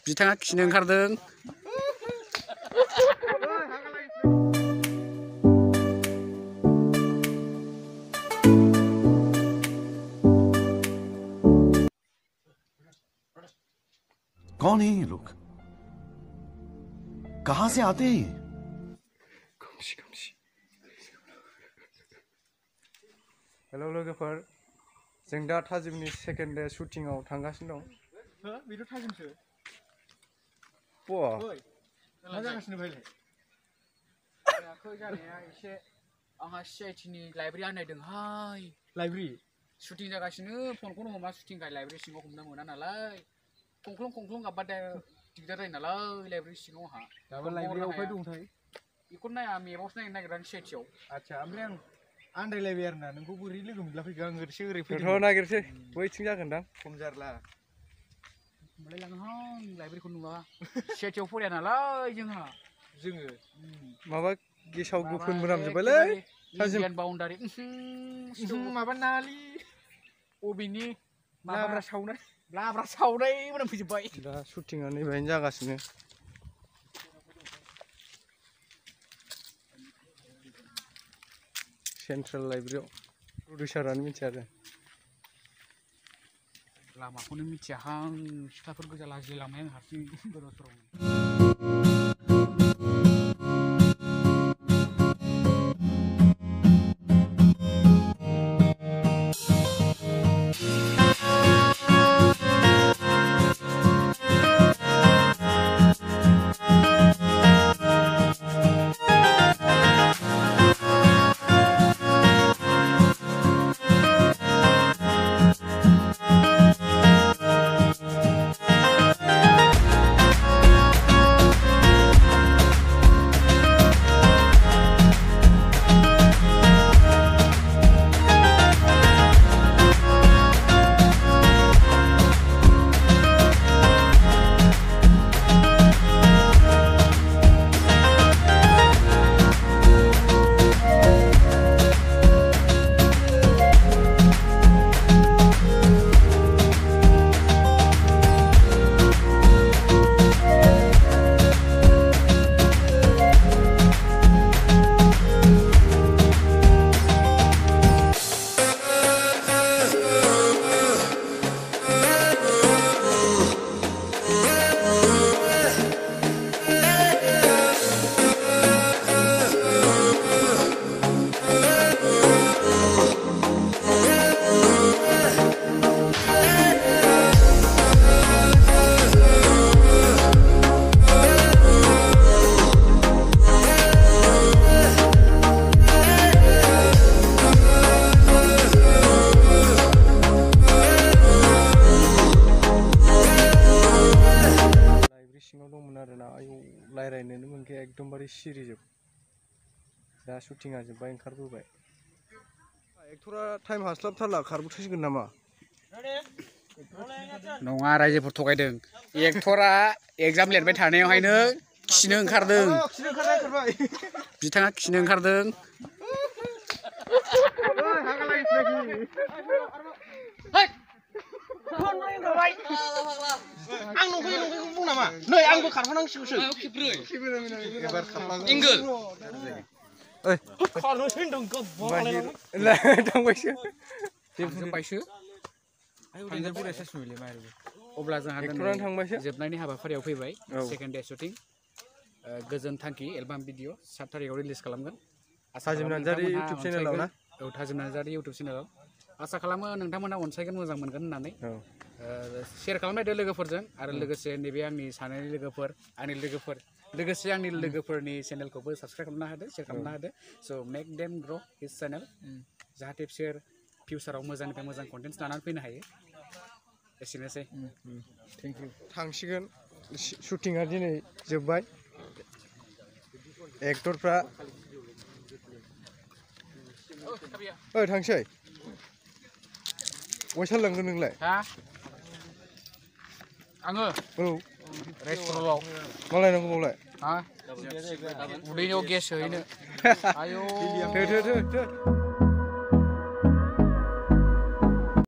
बिथाङा खिनो ओंखारदों। कौन है ये लोग? कहां से आते हैं? हेलो लोगोफोर, जों दा थाजिमनि सेकेन्ड डे शुटिंआव थांगासिनो दं। हो बेथ' थाजिमसो। बा मा जागासिनो बायलाय? जायाखै जानाया एसे आंहा सिआइटिनि लाइब्रेरि आनायदोंहाय। लाइब्रेरि शुटिं जागासिनो फनखौनो हमा शुटिंखाय लाइब्रेरि सिङाव हमनो मोना नालाय। खंख्लं गाबबाथाय दिगदार जायो नालाय लाइब्रेरि सिङाव आंहा। दाबो लाइब्रेरियाव अफाय दंथाय? बेखौनो नाया मेपावसो नायनो नागिरदां सिआइटिआव। आदसा ओमफ्राय आं आन्दायलायबाय आरोना नोंखौ बोरै लोगो मोनलाफैखो आं ओरैसो ओरै फैदों। थ' नागिरसै बैथिं जागोनदां। खम जारला। होमबालाय लाङोहां लाइब्रेरिखौ नुवा। सिआइटिआव फराया नालाय जोंहा। जोङो माबा गेसाव गोफोन मोनामजोब्बायलै थाजिम। बाउन्डारि माबा नालि अबेनि लाब्रा सावनाय लाब्रा सावनाय मोनामफैजोब्बाय। दा शुटिंआ नैबेहायनो जागासिनो। सेन्ट्रेल लाइब्रेरियाव प्रडिउसारानो मिथिया आरो। लामाखौनो मिथियाहां सिख्लाफोर गोजा लाजिलाय लांबाय आं हारसिं गोदाव सोराव। रायज्लायनोनो मोनखाया एकदमबारे सिरिजोब। दा शुटिंआ जोब्बाय ओंखारबोबाय। एक्टरा टाइम हास्लाबथारला खारबोथारसिगोन नामा? नङा रायजोफोर थगायदों। एक्टरा एग्जाम लिरबाय थानायावहायनो खिनो ओंखारदों। बिथाङा खिनो ओंखारदों। आं नंखायखौ बुं नामा? नै आंबो खारफानांसिगौसो। एबार खारलाङो। इंगोल ओइ खारनोसै होनदों थांबायसो। जोब्बायसो। अब्ला जोंहा जोबनायनि हाबाफारियाव फैबाय। सेकेन्ड डे शुटिं गोजोन थांखि एलबाम भिडिअ 7 तारिखआव रिलिज खालामगोन। थाजिम नार्जारि इउटुब चेनेलाव ना? औ थाजिम नार्जारि इउटुब चेनेलाव। आसा खालामो नोंथांमोना अनसायगोन मोजां मोनगोन होननानै। शेयार खालामनायदो लोगोफोरजों आरो लोगोसे नैबे आंनि सानैनि लोगोफोर लोगोसे आंनि लोगोफोरनि चेनेलखौबो साबस्क्राइब खालामना होदो शेयार खालामना होदो। स' make dam grow' his channel जाहाथे बिसोर फिउचाराव मोजांनिफ्राय मोजां कन्टेन्टस लानानै फैनो हायो। एसेनोसै। Thank you. थांसिगोन शुटिंआ दिनै जोब्बाय। एक्टरफ्रा ओइ थांसै बयसाल लांगोन नोंलाय? आङो औ रेस्टुरेन्टआव मा लायनांगौ बावलाय? उदैयाव गेस होहैनो। आयौ थो